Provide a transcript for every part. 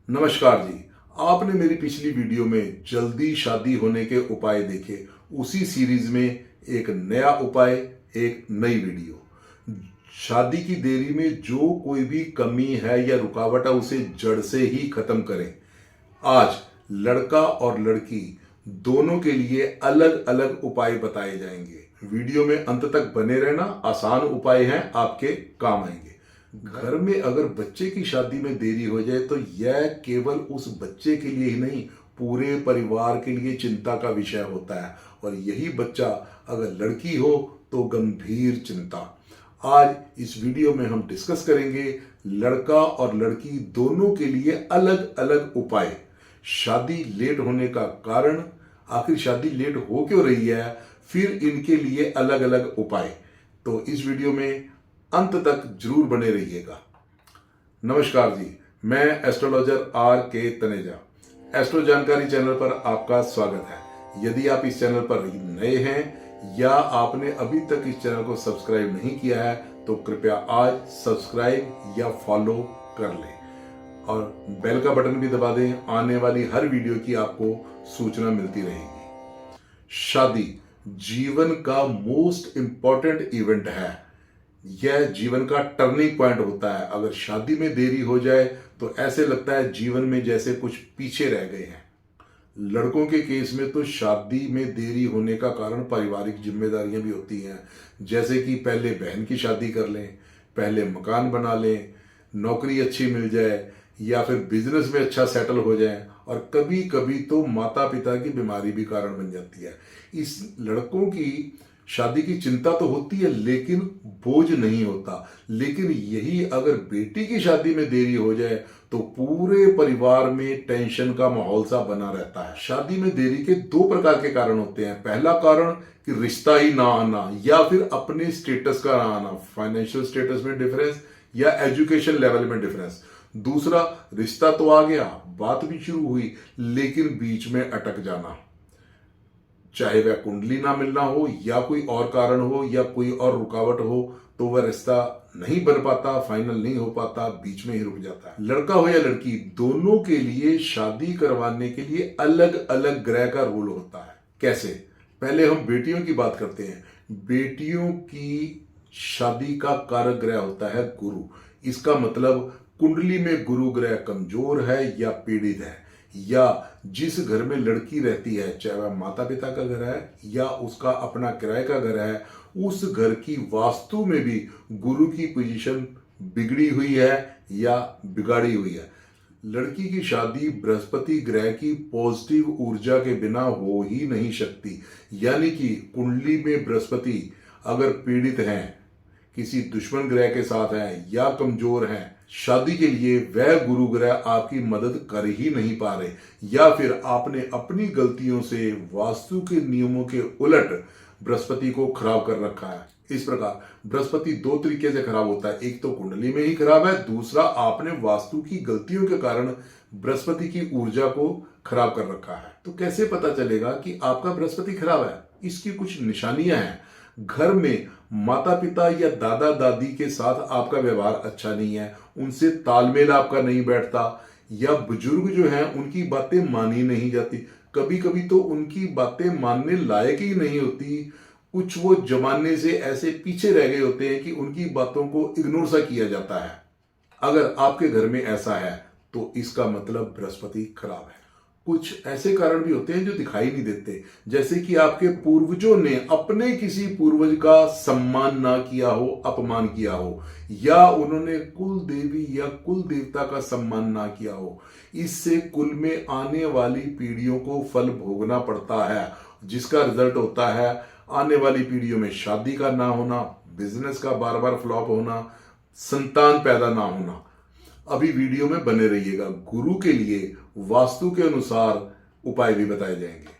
नमस्कार जी। आपने मेरी पिछली वीडियो में जल्दी शादी होने के उपाय देखे। उसी सीरीज में एक नया उपाय, एक नई वीडियो। शादी की देरी में जो कोई भी कमी है या रुकावट है उसे जड़ से ही खत्म करें। आज लड़का और लड़की दोनों के लिए अलग अलग उपाय बताए जाएंगे। वीडियो में अंत तक बने रहना। आसान उपाय हैं, आपके काम आएंगे। घर में अगर बच्चे की शादी में देरी हो जाए तो यह केवल उस बच्चे के लिए ही नहीं, पूरे परिवार के लिए चिंता का विषय होता है। और यही बच्चा अगर लड़की हो तो गंभीर चिंता। आज इस वीडियो में हम डिस्कस करेंगे लड़का और लड़की दोनों के लिए अलग अलग उपाय। शादी लेट होने का कारण, आखिर शादी लेट हो क्यों रही है, फिर इनके लिए अलग अलग उपाय। तो इस वीडियो में अंत तक जरूर बने रहिएगा। नमस्कार जी, मैं एस्ट्रोलॉजर आर के तनेजा, एस्ट्रो जानकारी चैनल पर आपका स्वागत है। यदि आप इस चैनल पर नए हैं या आपने अभी तक इस चैनल को सब्सक्राइब नहीं किया है तो कृपया आज सब्सक्राइब या फॉलो कर लें और बेल का बटन भी दबा दें। आने वाली हर वीडियो की आपको सूचना मिलती रहेगी। शादी जीवन का मोस्ट इंपॉर्टेंट इवेंट है। यह जीवन का टर्निंग पॉइंट होता है। अगर शादी में देरी हो जाए तो ऐसे लगता है जीवन में जैसे कुछ पीछे रह गए हैं। लड़कों के केस में तो शादी में देरी होने का कारण पारिवारिक जिम्मेदारियां भी होती हैं, जैसे कि पहले बहन की शादी कर लें, पहले मकान बना लें, नौकरी अच्छी मिल जाए या फिर बिजनेस में अच्छा सेटल हो जाए। और कभी कभी तो माता पिता की बीमारी भी कारण बन जाती है। इस लड़कों की शादी की चिंता तो होती है लेकिन बोझ नहीं होता। लेकिन यही अगर बेटी की शादी में देरी हो जाए तो पूरे परिवार में टेंशन का माहौल सा बना रहता है। शादी में देरी के दो प्रकार के कारण होते हैं। पहला कारण कि रिश्ता ही ना आना या फिर अपने स्टेटस का ना आना, फाइनेंशियल स्टेटस में डिफरेंस या एजुकेशन लेवल में डिफरेंस। दूसरा, रिश्ता तो आ गया, बात भी शुरू हुई लेकिन बीच में अटक जाना, चाहे वह कुंडली ना मिलना हो या कोई और कारण हो या कोई और रुकावट हो, तो वह रिश्ता नहीं बन पाता, फाइनल नहीं हो पाता, बीच में ही रुक जाता है। लड़का हो या लड़की, दोनों के लिए शादी करवाने के लिए अलग अलग ग्रह का रोल होता है। कैसे? पहले हम बेटियों की बात करते हैं। बेटियों की शादी का कारक ग्रह होता है गुरु। इसका मतलब कुंडली में गुरु ग्रह कमजोर है या पीड़ित है, या जिस घर में लड़की रहती है, चाहे वह माता पिता का घर है या उसका अपना किराए का घर है, उस घर की वास्तु में भी गुरु की पोजीशन बिगड़ी हुई है या बिगाड़ी हुई है। लड़की की शादी बृहस्पति ग्रह की पॉजिटिव ऊर्जा के बिना हो ही नहीं सकती। यानी कि कुंडली में बृहस्पति अगर पीड़ित हैं, किसी दुश्मन ग्रह के साथ हैं या कमजोर हैं, शादी के लिए वह गुरु ग्रह आपकी मदद कर ही नहीं पा रहे, या फिर आपने अपनी गलतियों से वास्तु के नियमों के उलट बृहस्पति को खराब कर रखा है। इस प्रकार बृहस्पति दो तरीके से खराब होता है। एक तो कुंडली में ही खराब है, दूसरा आपने वास्तु की गलतियों के कारण बृहस्पति की ऊर्जा को खराब कर रखा है। तो कैसे पता चलेगा कि आपका बृहस्पति खराब है? इसकी कुछ निशानियां हैं। घर में माता पिता या दादा दादी के साथ आपका व्यवहार अच्छा नहीं है, उनसे तालमेल आपका नहीं बैठता, या बुजुर्ग जो हैं उनकी बातें मानी नहीं जाती। कभी कभी तो उनकी बातें मानने लायक ही नहीं होती। कुछ वो जमाने से ऐसे पीछे रह गए होते हैं कि उनकी बातों को इग्नोर सा किया जाता है। अगर आपके घर में ऐसा है तो इसका मतलब बृहस्पति खराब है। कुछ ऐसे कारण भी होते हैं जो दिखाई नहीं देते, जैसे कि आपके पूर्वजों ने अपने किसी पूर्वज का सम्मान ना किया हो, अपमान किया हो, या उन्होंने कुल देवी या कुल देवता का सम्मान ना किया हो। इससे कुल में आने वाली पीढ़ियों को फल भोगना पड़ता है, जिसका रिजल्ट होता है आने वाली पीढ़ियों में शादी का ना होना, बिजनेस का बार बार फ्लॉप होना, संतान पैदा ना होना। अभी वीडियो में बने रहिएगा। गुरु के लिए वास्तु के अनुसार उपाय भी बताए जाएंगे।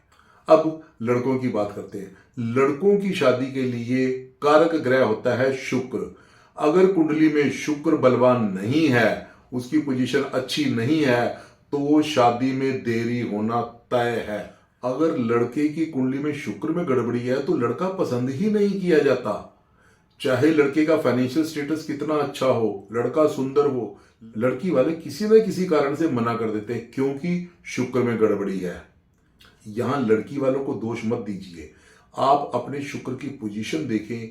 अब लड़कों की बात करते हैं। लड़कों की शादी के लिए कारक ग्रह होता है शुक्र। अगर कुंडली में शुक्र बलवान नहीं है, उसकी पोजीशन अच्छी नहीं है, तो शादी में देरी होना तय है। अगर लड़के की कुंडली में शुक्र में गड़बड़ी है तो लड़का पसंद ही नहीं किया जाता। चाहे लड़के का फाइनेंशियल स्टेटस कितना अच्छा हो, लड़का सुंदर हो, लड़की वाले किसी न किसी कारण से मना कर देते हैं क्योंकि शुक्र में गड़बड़ी है। यहां लड़की वालों को दोष मत दीजिए, आप अपने शुक्र की पोजीशन देखें,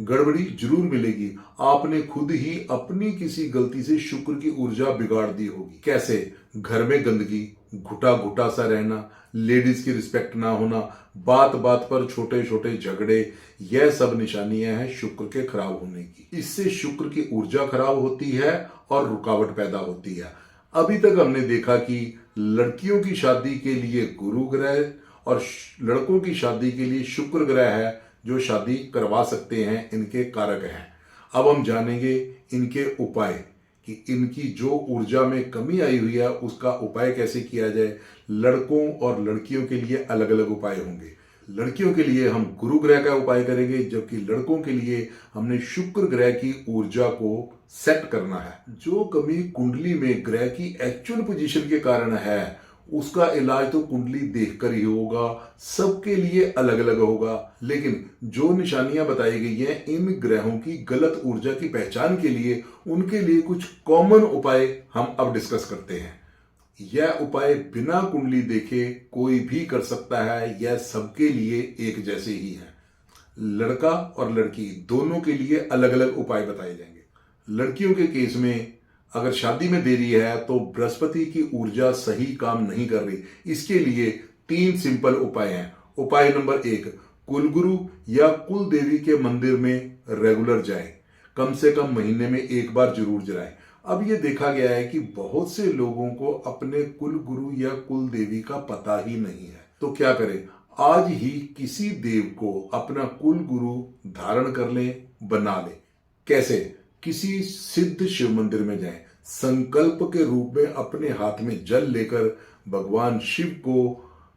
गड़बड़ी जरूर मिलेगी। आपने खुद ही अपनी किसी गलती से शुक्र की ऊर्जा बिगाड़ दी होगी। कैसे? घर में गंदगी, घुटा घुटा सा रहना, लेडीज की रिस्पेक्ट ना होना, बात बात पर छोटे छोटे झगड़े, यह सब निशानियां हैं शुक्र के खराब होने की। इससे शुक्र की ऊर्जा खराब होती है और रुकावट पैदा होती है। अभी तक हमने देखा कि लड़कियों की शादी के लिए गुरु ग्रह और लड़कों की शादी के लिए शुक्र ग्रह है जो शादी करवा सकते हैं, इनके कारक हैं। अब हम जानेंगे इनके उपाय कि इनकी जो ऊर्जा में कमी आई हुई है उसका उपाय कैसे किया जाए। लड़कों और लड़कियों के लिए अलग अलग उपाय होंगे। लड़कियों के लिए हम गुरु ग्रह का उपाय करेंगे, जबकि लड़कों के लिए हमने शुक्र ग्रह की ऊर्जा को सेट करना है। जो कमी कुंडली में ग्रह की एक्चुअल पोजीशन के कारण है उसका इलाज तो कुंडली देखकर ही होगा, सबके लिए अलग अलग होगा। लेकिन जो निशानियां बताई गई हैं इन ग्रहों की गलत ऊर्जा की पहचान के लिए, उनके लिए कुछ कॉमन उपाय हम अब डिस्कस करते हैं। यह उपाय बिना कुंडली देखे कोई भी कर सकता है, यह सबके लिए एक जैसे ही है। लड़का और लड़की दोनों के लिए अलग अलग उपाय बताए जाएंगे। लड़कियों के केस में अगर शादी में देरी है तो बृहस्पति की ऊर्जा सही काम नहीं कर रही, इसके लिए 3 सिंपल उपाय हैं। उपाय नंबर 1, कुलगुरु या कुल देवी के मंदिर में रेगुलर जाएं, कम से कम महीने में 1 बार जरूर जाएं। अब ये देखा गया है कि बहुत से लोगों को अपने कुल गुरु या कुल देवी का पता ही नहीं है, तो क्या करें? आज ही किसी देव को अपना कुल गुरु धारण कर लें, बना लें। कैसे? किसी सिद्ध शिव मंदिर में जाएं, संकल्प के रूप में अपने हाथ में जल लेकर भगवान शिव को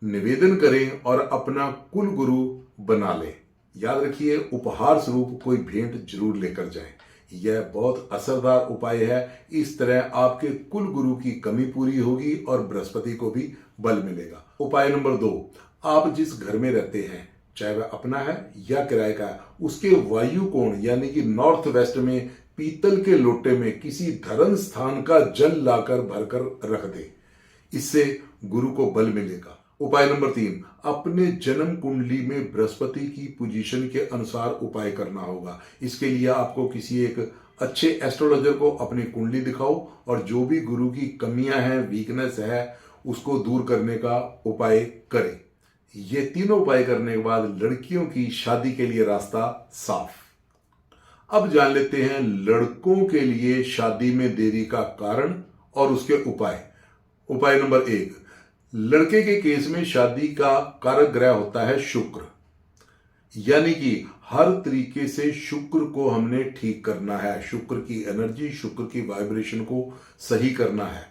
निवेदन करें और अपना कुल गुरु बना लें। याद रखिए, उपहार स्वरूप कोई भेंट जरूर लेकर जाएं। यह बहुत असरदार उपाय है। इस तरह आपके कुल गुरु की कमी पूरी होगी और बृहस्पति को भी बल मिलेगा। उपाय नंबर 2, आप जिस घर में रहते हैं, चाहे वह अपना है या किराए का है, उसके वायु कोण यानी कि नॉर्थ वेस्ट में पीतल के लोटे में किसी धर्म स्थान का जल लाकर भरकर रख दे, इससे गुरु को बल मिलेगा। उपाय नंबर 3, अपने जन्म कुंडली में बृहस्पति की पोजीशन के अनुसार उपाय करना होगा। इसके लिए आपको किसी एक अच्छे एस्ट्रोलॉजर को अपनी कुंडली दिखाओ और जो भी गुरु की कमियां हैं, वीकनेस है, उसको दूर करने का उपाय करें। ये तीनों उपाय करने के बाद लड़कियों की शादी के लिए रास्ता साफ। अब जान लेते हैं लड़कों के लिए शादी में देरी का कारण और उसके उपाय। उपाय नंबर 1, लड़के के केस में शादी का कारक ग्रह होता है शुक्र, यानी कि हर तरीके से शुक्र को हमने ठीक करना है। शुक्र की एनर्जी, शुक्र की वाइब्रेशन को सही करना है।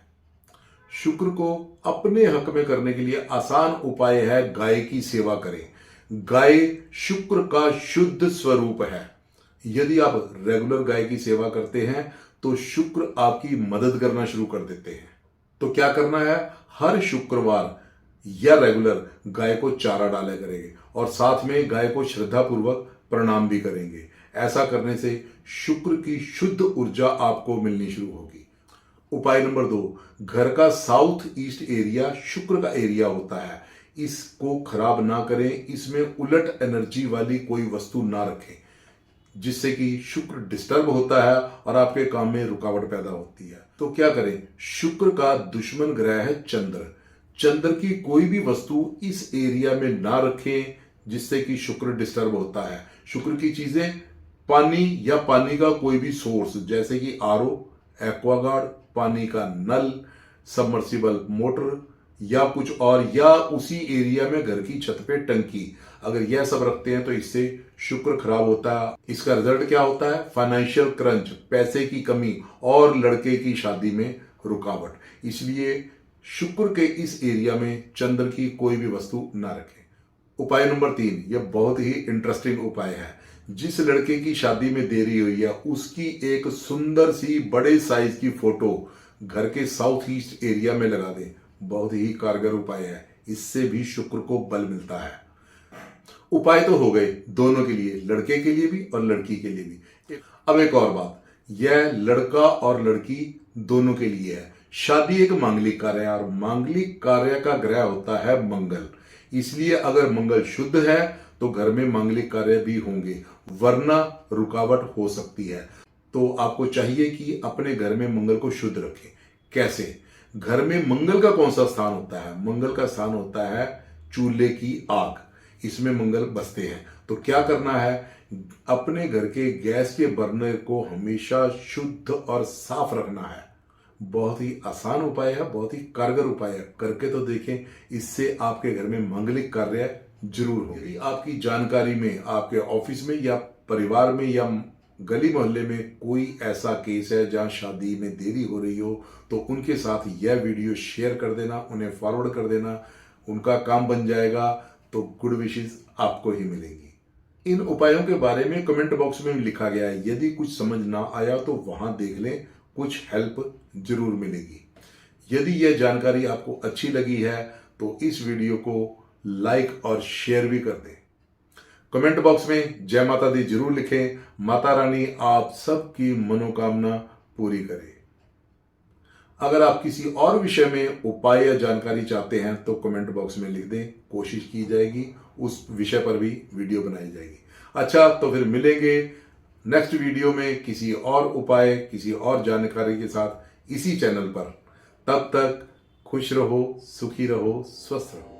शुक्र को अपने हक में करने के लिए आसान उपाय है, गाय की सेवा करें। गाय शुक्र का शुद्ध स्वरूप है। यदि आप रेगुलर गाय की सेवा करते हैं तो शुक्र आपकी मदद करना शुरू कर देते हैं। तो क्या करना है? हर शुक्रवार या रेगुलर गाय को चारा डाला करेंगे और साथ में गाय को श्रद्धा पूर्वक प्रणाम भी करेंगे। ऐसा करने से शुक्र की शुद्ध ऊर्जा आपको मिलनी शुरू होगी। उपाय नंबर 2, घर का साउथ ईस्ट एरिया शुक्र का एरिया होता है, इसको खराब ना करें। इसमें उलट एनर्जी वाली कोई वस्तु ना रखें, जिससे कि शुक्र डिस्टर्ब होता है और आपके काम में रुकावट पैदा होती है। तो क्या करें? शुक्र का दुश्मन ग्रह है चंद्र। चंद्र की कोई भी वस्तु इस एरिया में ना रखें जिससे कि शुक्र डिस्टर्ब होता है। शुक्र की चीजें पानी या पानी का कोई भी सोर्स, जैसे कि आरओ, एक्वागार्ड, पानी का नल, सबमर्सिबल मोटर या कुछ और, या उसी एरिया में घर की छत पे टंकी, अगर यह सब रखते हैं तो इससे शुक्र खराब होता है। इसका रिजल्ट क्या होता है? फाइनेंशियल क्रंच, पैसे की कमी और लड़के की शादी में रुकावट। इसलिए शुक्र के इस एरिया में चंद्र की कोई भी वस्तु ना रखें। उपाय नंबर 3, यह बहुत ही इंटरेस्टिंग उपाय है। जिस लड़के की शादी में देरी हुई है उसकी एक सुंदर सी बड़े साइज की फोटो घर के साउथ ईस्ट एरिया में लगा दें। बहुत ही कारगर उपाय है, इससे भी शुक्र को बल मिलता है। उपाय तो हो गए दोनों के लिए, लड़के के लिए भी और लड़की के लिए भी। अब एक और बात, यह लड़का और लड़की दोनों के लिए है। शादी एक मांगलिक कार्य है और मांगलिक कार्य का ग्रह होता है मंगल। इसलिए अगर मंगल शुद्ध है तो घर में मांगलिक कार्य भी होंगे, वरना रुकावट हो सकती है। तो आपको चाहिए कि अपने घर में मंगल को शुद्ध रखें। कैसे? घर में मंगल का कौन सा स्थान होता है? मंगल का स्थान होता है चूल्हे की आग, इसमें मंगल बसते हैं। तो क्या करना है, अपने घर के गैस के बर्नर को हमेशा शुद्ध और साफ रखना है। बहुत ही आसान उपाय है, बहुत ही कारगर उपाय है, करके तो देखें, इससे आपके घर में मांगलिक कार्य जरूर हो। यदि आपकी जानकारी में, आपके ऑफिस में या परिवार में या गली मोहल्ले में कोई ऐसा केस है जहां शादी में देरी हो रही हो, तो उनके साथ यह वीडियो शेयर कर देना, उन्हें फॉरवर्ड कर देना, उनका काम बन जाएगा। तो गुड विशेस आपको ही मिलेंगी। इन उपायों के बारे में कमेंट बॉक्स में लिखा गया है, यदि कुछ समझ ना आया तो वहां देख लें, कुछ हेल्प जरूर मिलेगी। यदि यह जानकारी आपको अच्छी लगी है तो इस वीडियो को लाइक और शेयर भी कर दें। कमेंट बॉक्स में जय माता दी जरूर लिखें। माता रानी आप सबकी मनोकामना पूरी करे। अगर आप किसी और विषय में उपाय या जानकारी चाहते हैं तो कमेंट बॉक्स में लिख दें, कोशिश की जाएगी, उस विषय पर भी वीडियो बनाई जाएगी। अच्छा, तो फिर मिलेंगे नेक्स्ट वीडियो में किसी और उपाय, किसी और जानकारी के साथ इसी चैनल पर। तब तक खुश रहो, सुखी रहो, स्वस्थ रहो।